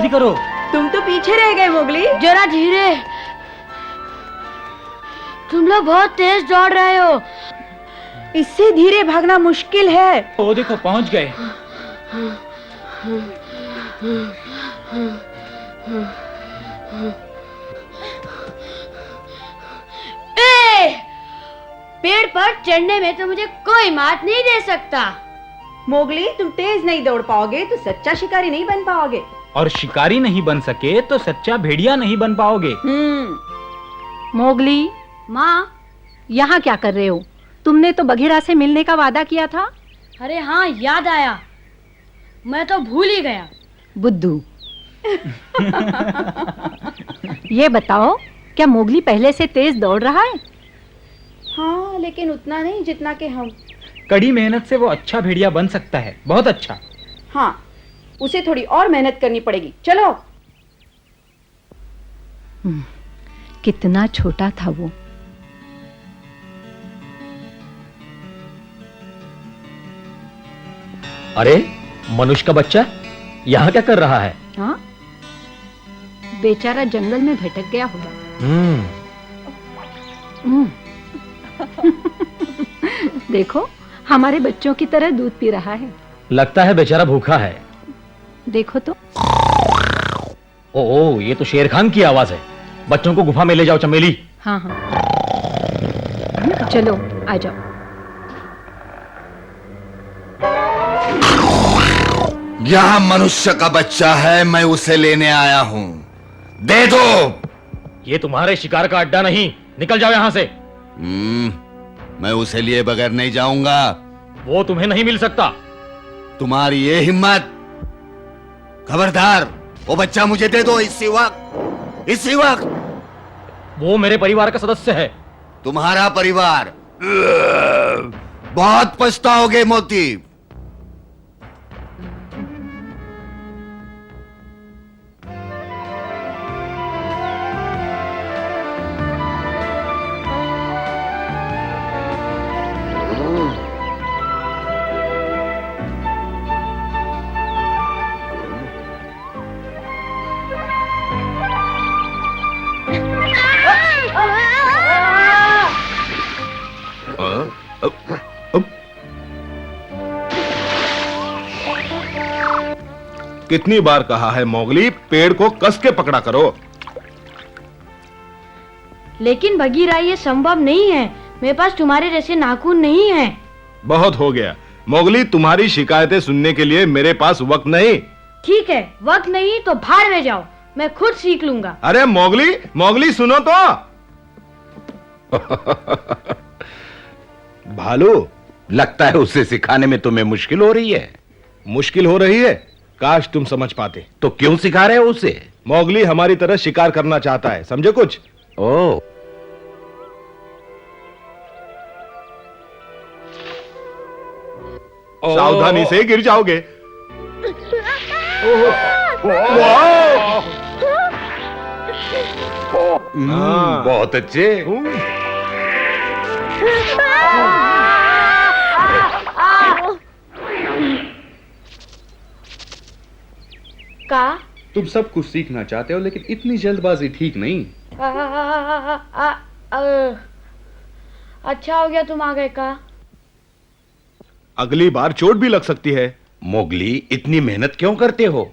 जल्दी करो। तुम तो पीछे रह गए मोगली। जरा धीरे, तुम लोग बहुत तेज दौड़ रहे हो। इससे धीरे भागना मुश्किल है। वो देखो पहुंच गए। पेड़ पर चढ़ने में तो मुझे कोई मात नहीं दे सकता। मोगली, तुम तेज नहीं दौड़ पाओगे तो सच्चा शिकारी नहीं बन पाओगे। और शिकारी नहीं बन सके तो सच्चा भेड़िया नहीं बन पाओगे। मोगली, माँ, यहाँ क्या कर रहे हो? तुमने तो बघीरा से मिलने का वादा किया था। अरे हाँ, याद आया, मैं तो भूल ही गया। बुद्धू। ये बताओ, क्या मोगली पहले से तेज दौड़ रहा है? हाँ, लेकिन उतना नहीं जितना कि हम। कड़ी मेहनत से वो अच्छा भेड़िया बन सकता है, बहुत अच्छा। हाँ, उसे थोड़ी और मेहनत करनी पड़ेगी। चलो। कितना छोटा था वो। अरे, मनुष्य का बच्चा यहाँ क्या कर रहा है? हाँ, बेचारा जंगल में भटक गया होगा। देखो, हमारे बच्चों की तरह दूध पी रहा है। लगता है बेचारा भूखा है। देखो तो। ओ, ये तो शेर खान की आवाज है। बच्चों को गुफा में ले जाओ चमेली। हाँ हाँ, चलो आ जाओ। यहाँ मनुष्य का बच्चा है, मैं उसे लेने आया हूँ। दे दो। ये तुम्हारे शिकार का अड्डा नहीं, निकल जाओ यहाँ से। मैं उसे लिए बगैर नहीं जाऊंगा। वो तुम्हें नहीं मिल सकता। तुम्हारी ये हिम्मत। खबरदार, वो बच्चा मुझे दे दो इसी वक्त, इसी वक्त। वो मेरे परिवार का सदस्य है। तुम्हारा परिवार? बहुत पछताओगे मोती। कितनी बार कहा है मोगली, पेड़ को कस के पकड़ा करो। लेकिन बगीरा, ये संभव नहीं है। मेरे पास तुम्हारे जैसे नाखून नहीं है। बहुत हो गया मोगली, तुम्हारी शिकायतें सुनने के लिए मेरे पास वक्त नहीं। ठीक है, वक्त नहीं तो भाड़ में जाओ, मैं खुद सीख लूंगा। अरे मोगली, मोगली सुनो तो। भालू, लगता है उसे सिखाने में तुम्हें मुश्किल हो रही है। मुश्किल हो रही है? काश तुम समझ पाते। तो क्यों सिखा रहे हो उसे? मोगली हमारी तरह शिकार करना चाहता है, समझे कुछ? ओ, सावधानी से गिर जाओगे। बहुत अच्छे। का तुम सब कुछ सीखना चाहते हो, लेकिन इतनी जल्दबाजी ठीक नहीं। अच्छा हो गया तुम आ गए का। अगली बार चोट भी लग सकती है। मोगली, इतनी मेहनत क्यों करते हो?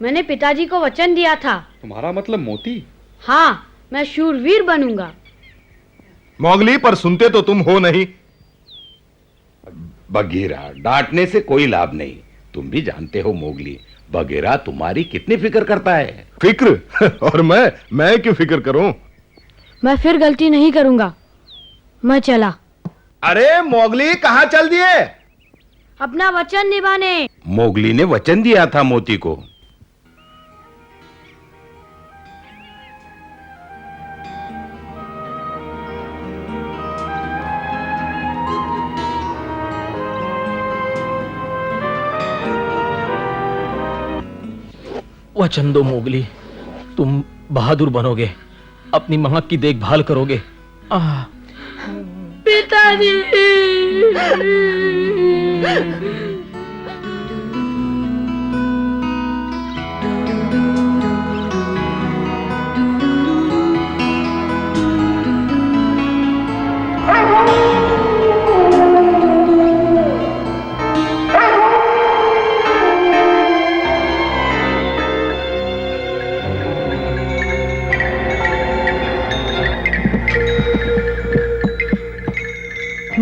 मैंने पिताजी को वचन दिया था। तुम्हारा मतलब मोती? हाँ, मैं शूरवीर बनूंगा। मोगली, पर सुनते तो तुम हो नहीं। बघीरा, डांटने से कोई लाभ नहीं। तुम भी जानते हो मोगली, बघीरा तुम्हारी कितनी फिक्र करता है। फिक्र? और मैं क्यों फिक्र करूं? मैं फिर गलती नहीं करूंगा। मैं चला। अरे मोगली, कहां चल दिए? अपना वचन निभाने। मोगली ने वचन दिया था मोती को। वचन दो मोगली, तुम बहादुर बनोगे, अपनी मां की देखभाल करोगे। पिताजी।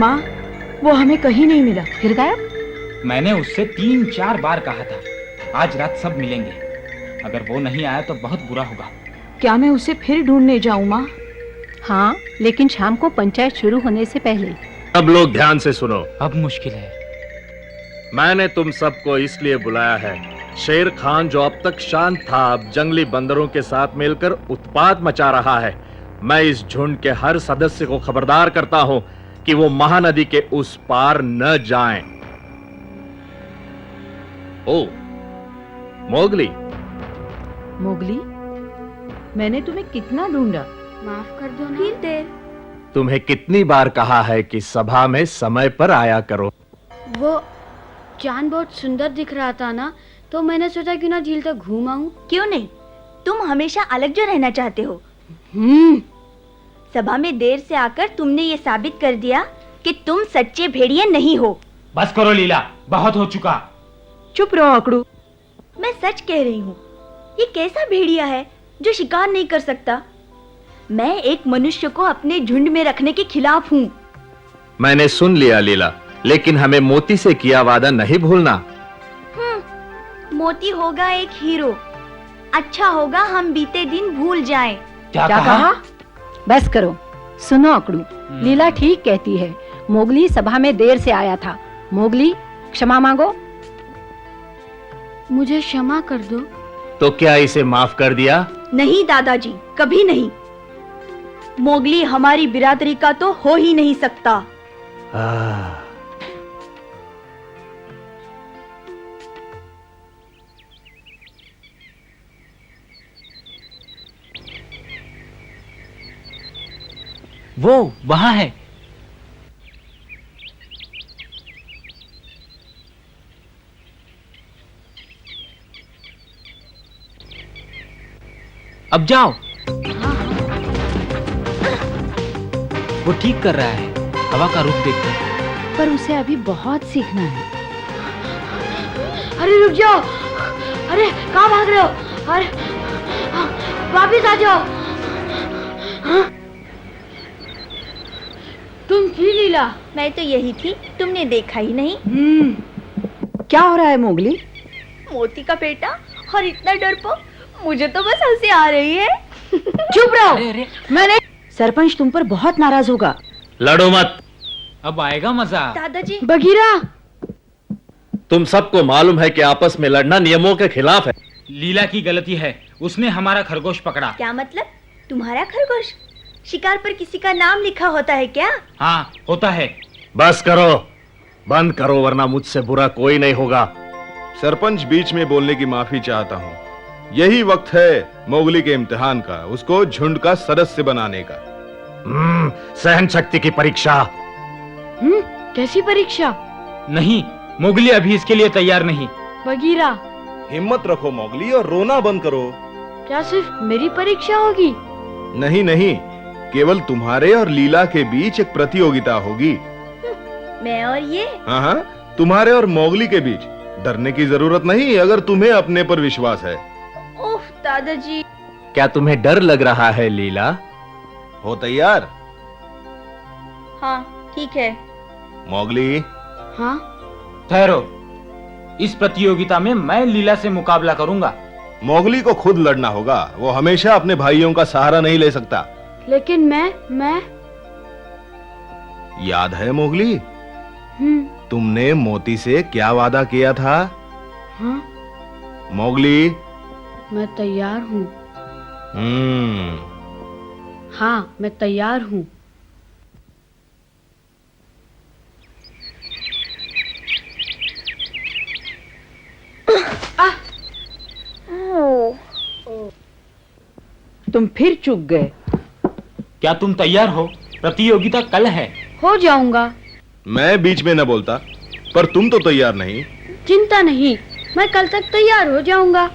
माँ, वो हमें कहीं नहीं मिला। फिर गायब? मैंने उससे 3-4 बार कहा था आज रात सब मिलेंगे। अगर वो नहीं आया तो बहुत बुरा होगा। क्या मैं उसे फिर ढूंढने जाऊँ माँ? हाँ, लेकिन शाम को पंचायत शुरू होने से पहले। सब लोग ध्यान से सुनो। अब मुश्किल है। मैंने तुम सबको इसलिए बुलाया है, शेर खान जो अब तक शांत था अब जंगली बंदरों के साथ मिलकर उत्पात मचा रहा है। मैं इस झुंड के हर सदस्य को खबरदार करता हूं कि वो महानदी के उस पार न जाएं। ओ मोगली। मोगली, मैंने तुम्हें कितना ढूंढा। माफ कर दो ना। फिर तुम्हें कितनी बार कहा है कि सभा में समय पर आया करो। वो चांद बहुत सुंदर दिख रहा था ना, तो मैंने सोचा क्यों ना झील तक घूम आऊं। क्यों नहीं, तुम हमेशा अलग जो रहना चाहते हो। सभा में देर से आकर तुमने ये साबित कर दिया कि तुम सच्चे भेड़िए नहीं हो। बस करो लीला, बहुत हो चुका। चुप रहो अकड़ू। मैं सच कह रही हूँ, ये कैसा भेड़िया है जो शिकार नहीं कर सकता। मैं एक मनुष्य को अपने झुंड में रखने के खिलाफ हूँ। मैंने सुन लिया लीला, लेकिन हमें मोती से किया वादा नहीं भूलना। मोती होगा एक हीरो। अच्छा होगा हम बीते दिन भूल जाएं। क्या कहा? बस करो। सुनो अकड़ू, लीला ठीक कहती है। मोगली सभा में देर से आया था। मोगली, क्षमा मांगो। मुझे क्षमा कर दो। तो क्या इसे माफ कर दिया? नहीं दादाजी, कभी नहीं। मोगली हमारी बिरादरी का तो हो ही नहीं सकता। वो वहां है। अब जाओ। वो ठीक कर रहा है, हवा का रुख देखकर। पर उसे अभी बहुत सीखना है। अरे रुक जाओ। अरे कहाँ भाग रहे हो? अरे वापिस आ जाओ। हाँ? तुम थी लीला? मैं तो यही थी, तुमने देखा ही नहीं। क्या हो रहा है मोगली? मोती का बेटा और इतना डरपोक, मुझे तो बस हंसी आ रही है। चुप रहो। मैंने सरपंच तुम पर बहुत नाराज होगा। लड़ो मत। अब आएगा मजा। दादाजी। बगीरा, तुम सबको मालूम है कि आपस में लड़ना नियमों के खिलाफ है। लीला की गलती है, उसने हमारा खरगोश पकड़ा। क्या मतलब? तुम्हारा खरगोश? शिकार पर किसी का नाम लिखा होता है क्या? हाँ, होता है। बस करो, बंद करो, वरना मुझसे बुरा कोई नहीं होगा। सरपंच, बीच में बोलने की माफी चाहता हूँ। यही वक्त है मोगली के इम्तिहान का, उसको झुंड का सदस्य बनाने का। सहन शक्ति की परीक्षा। कैसी परीक्षा? नहीं, मोगली अभी इसके लिए तैयार नहीं। बगीरा, हिम्मत रखो मोगली और रोना बंद करो। क्या सिर्फ मेरी परीक्षा होगी? नहीं नहीं, केवल तुम्हारे और लीला के बीच एक प्रतियोगिता होगी। मैं और ये? हाँ हाँ, तुम्हारे और मोगली के बीच। डरने की जरूरत नहीं अगर तुम्हें अपने पर विश्वास है। ओह दादाजी। क्या तुम्हें डर लग रहा है लीला? हो तैयार? हाँ ठीक है। मोगली। हाँ? ठहरो, इस प्रतियोगिता में मैं लीला से मुकाबला करूंगा। मोगली को खुद लड़ना होगा, वो हमेशा अपने भाइयों का सहारा नहीं ले सकता। लेकिन मैं याद है मोगली, तुमने मोती से क्या वादा किया था? हाँ? मोगली। मैं तैयार हूँ। हाँ, मैं तैयार हूँ। तुम फिर चूक गए। क्या तुम तैयार हो? प्रतियोगिता कल है। हो जाऊंगा। मैं बीच में न बोलता, पर तुम तो तैयार नहीं। चिंता नहीं, मैं कल तक तैयार हो जाऊंगा।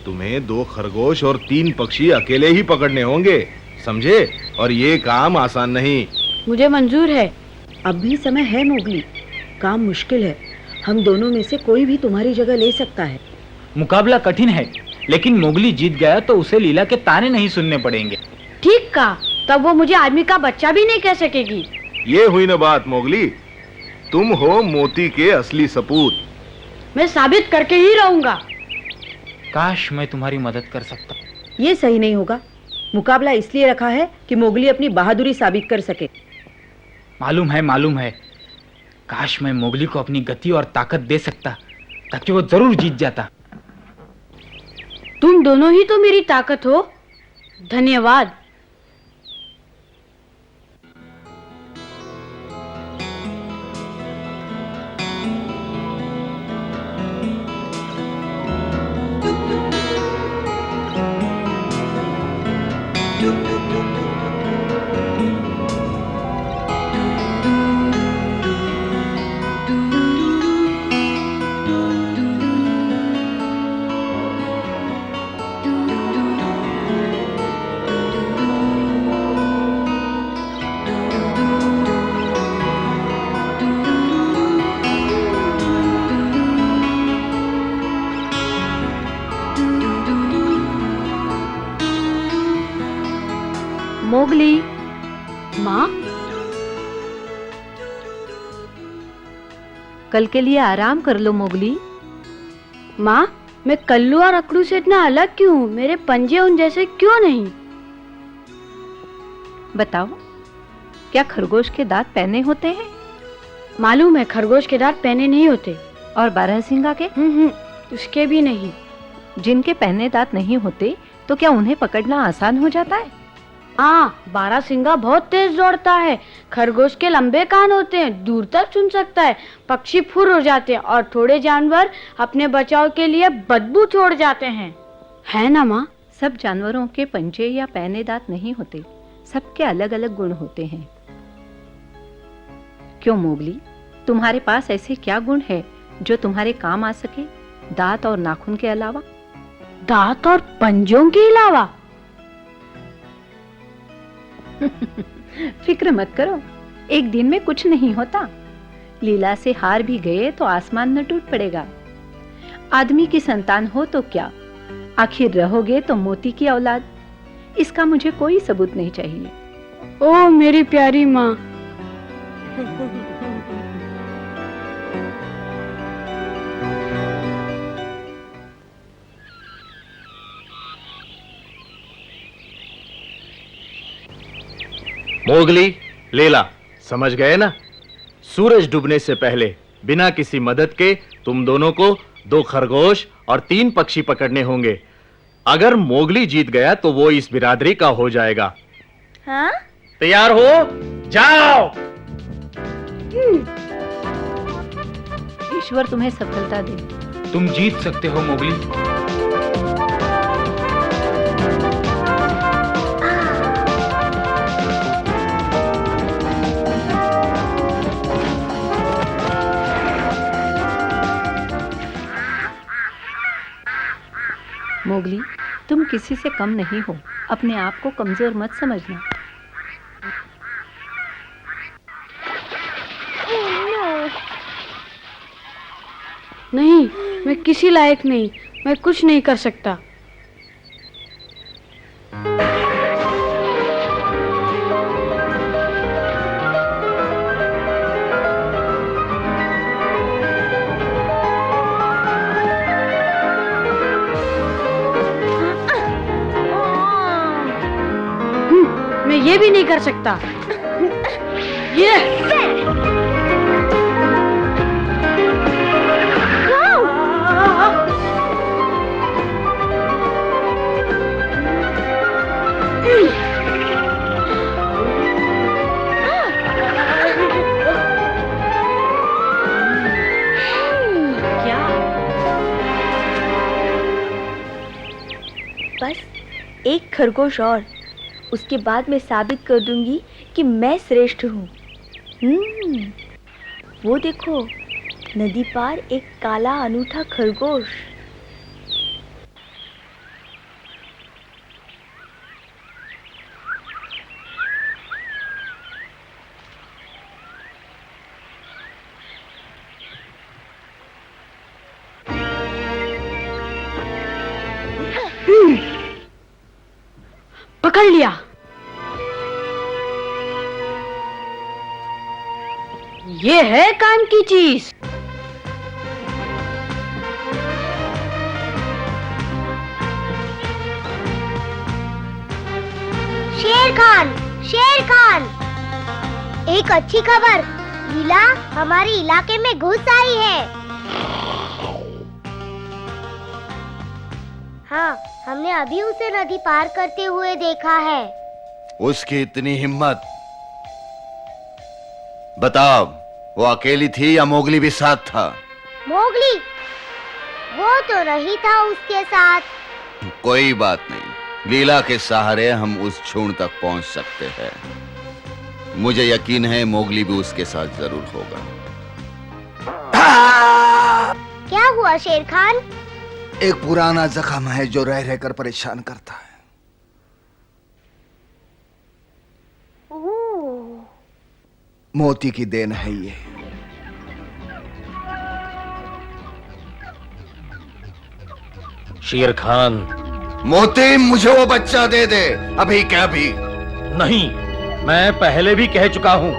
तुम्हें 2 खरगोश और 3 पक्षी अकेले ही पकड़ने होंगे, समझे? और ये काम आसान नहीं। मुझे मंजूर है। अब भी समय है मोगली, काम मुश्किल है। हम दोनों में से कोई भी तुम्हारी जगह ले सकता है। मुकाबला कठिन है, लेकिन मोगली जीत गया तो उसे लीला के ताने नहीं सुनने पड़ेंगे। ठीक कहा, तब वो मुझे आदमी का बच्चा भी नहीं कह सकेगी। ये हुई ना बात मोगली, तुम हो मोती के असली सपूत। मैं साबित करके ही रहूंगा। काश मैं तुम्हारी मदद कर सकता। ये सही नहीं होगा। मुकाबला इसलिए रखा है कि मोगली अपनी बहादुरी साबित कर सके। मालूम है। काश मैं मोगली को अपनी गति और ताकत दे सकता, ताकि वो जरूर जीत जाता। तुम दोनों ही तो मेरी ताकत हो। धन्यवाद। मोगली, माँ, कल के लिए आराम कर लो मोगली। माँ, मैं कल्लू और अकड़ू से इतना अलग क्यों हूँ? मेरे पंजे उन जैसे क्यों नहीं? बताओ, क्या खरगोश के दांत पहने होते हैं? मालूम है, खरगोश के दांत पहने नहीं होते। और बारहसिंगा के? उसके भी नहीं। जिनके पहने दांत नहीं होते तो क्या उन्हें पकड़ना आसान हो जाता है? बारहसिंगा बहुत तेज दौड़ता है। खरगोश के लंबे कान होते हैं, दूर तक सुन सकता है। पक्षी फुर हो जाते हैं और थोड़े जानवर अपने बचाव के लिए बदबू छोड़ जाते हैं। है ना माँ? सब जानवरों के पंजे या पहने दांत नहीं होते, सबके अलग अलग गुण होते हैं। क्यों मोगली, तुम्हारे पास ऐसे क्या गुण है जो तुम्हारे काम आ सके, दांत और नाखून के अलावा? दांत और पंजों के अलावा? फिक्र मत करो, एक दिन में कुछ नहीं होता। लीला से हार भी गए तो आसमान न टूट पड़ेगा। आदमी की संतान हो तो क्या, आखिर रहोगे तो मोती की औलाद। इसका मुझे कोई सबूत नहीं चाहिए। ओ मेरी प्यारी माँ। मोगली, लीला, समझ गए ना? सूरज डूबने से पहले बिना किसी मदद के तुम दोनों को 2 खरगोश और 3 पक्षी पकड़ने होंगे। अगर मोगली जीत गया तो वो इस बिरादरी का हो जाएगा। हाँ? तैयार हो? जाओ। ईश्वर तुम्हें सफलता दे। तुम जीत सकते हो मोगली। मोगली, तुम किसी से कम नहीं हो, अपने आप को कमजोर मत समझना। नहीं, मैं किसी लायक नहीं, मैं कुछ नहीं कर सकता। मैं ये भी नहीं कर सकता। ये बस एक खरगोश और, उसके बाद मैं साबित कर दूंगी कि मैं श्रेष्ठ हूँ। वो देखो, नदी पार एक काला अनूठा खरगोश। पकड़ लिया। ये है काम की चीज। शेर खान, शेर खान, एक अच्छी खबर, लीला हमारे इलाके में घुस आई है। हाँ, हमने अभी उसे नदी पार करते हुए देखा है। उसकी इतनी हिम्मत! बताओ, वो अकेली थी या मोगली भी साथ था? मोगली, वो तो नहीं था उसके साथ। कोई बात नहीं, लीला के सहारे हम उस झुंड तक पहुंच सकते हैं। मुझे यकीन है मोगली भी उसके साथ जरूर होगा। क्या हुआ शेर खान? एक पुराना जख्म है जो रह रहकर परेशान करता है। मोती की देन है ये। शेर खान, मोती, मुझे वो बच्चा दे दे, अभी क्या भी। नहीं, मैं पहले भी कह चुका हूँ,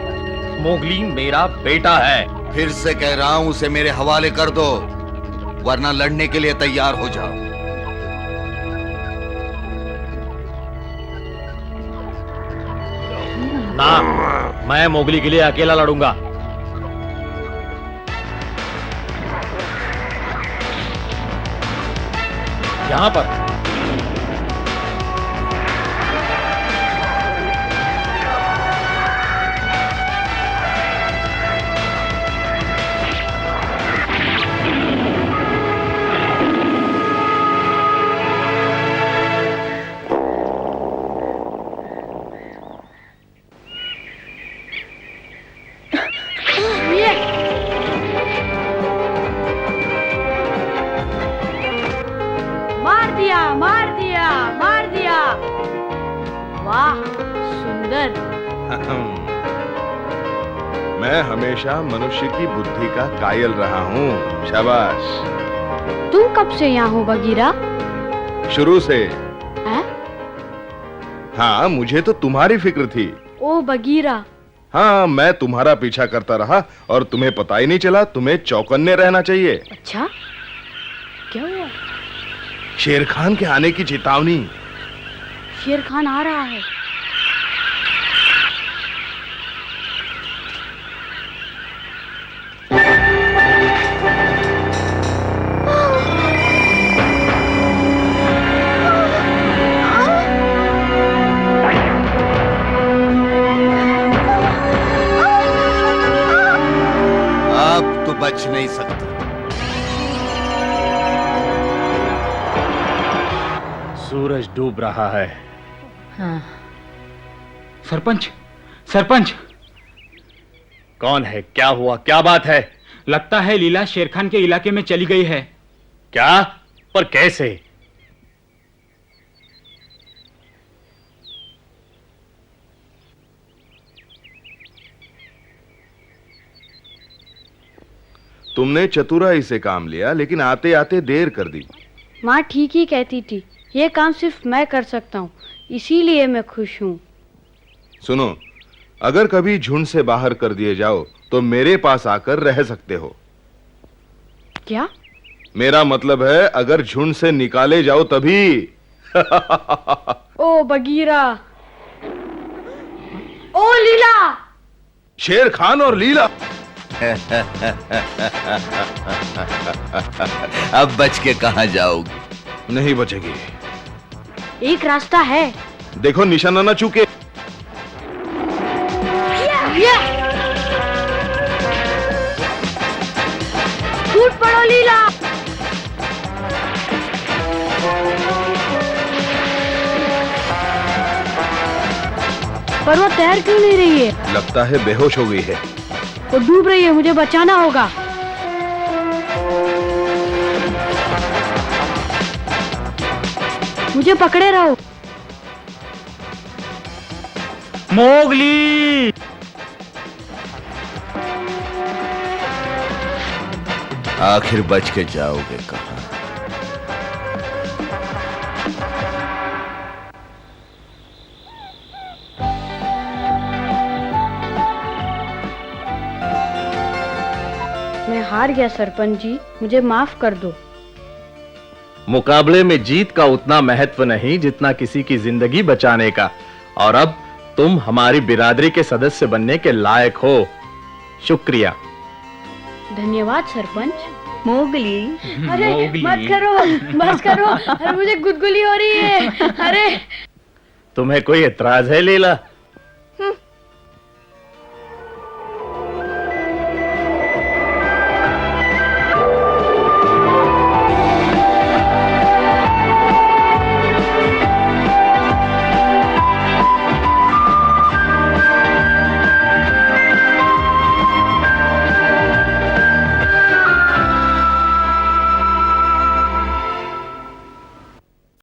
मोगली मेरा बेटा है। फिर से कह रहा हूं, उसे मेरे हवाले कर दो, वरना लड़ने के लिए तैयार हो जाओ। ना, मैं मोगली के लिए अकेला लड़ूंगा। यहां पर मार दिया। वाह, सुंदर। मैं हमेशा मनुष्य की बुद्धि का कायल रहा हूँ। शाबाश। तुम कब से यहाँ हो बगीरा? शुरू से। हैं? हाँ, मुझे तो तुम्हारी फिक्र थी। ओ बगीरा। हाँ, मैं तुम्हारा पीछा करता रहा और तुम्हें पता ही नहीं चला। तुम्हें चौकन्ने रहना चाहिए। अच्छा, क्या हुआ? शेर खान के आने की चेतावनी। शेर खान आ रहा है। अब तो बच नहीं सकता। सूरज डूब रहा है। हाँ। सरपंच, सरपंच। कौन है? क्या हुआ? क्या बात है? लगता है लीला शेर खान के इलाके में चली गई है। क्या? पर कैसे? तुमने चतुराई से काम लिया, लेकिन आते आते देर कर दी। माँ ठीक ही कहती थी, ये काम सिर्फ मैं कर सकता हूँ, इसीलिए मैं खुश हूँ। सुनो, अगर कभी झुंड से बाहर कर दिए जाओ तो मेरे पास आकर रह सकते हो। क्या? मेरा मतलब है, अगर झुंड से निकाले जाओ तभी। ओ बगीरा। ओ लीला। शेर खान और लीला। अब बच के कहां जाओगे? नहीं बचेगी। एक रास्ता है। देखो निशाना न चूके। टूट पड़ो लीला। पर वो तैर क्यों नहीं रही है? लगता है बेहोश हो गई है। वो डूब रही है, मुझे बचाना होगा। मुझे पकड़े रहो। मोगली। आखिर बच के जाओगे कहां? हार गया सरपंच जी, मुझे माफ कर दो। मुकाबले में जीत का उतना महत्व नहीं जितना किसी की जिंदगी बचाने का। और अब तुम हमारी बिरादरी के सदस्य बनने के लायक हो। शुक्रिया। धन्यवाद सरपंच। मोगली, अरे मत करो, बस करो, अरे मुझे गुदगुली हो रही है। अरे तुम्हें कोई एतराज है लीला?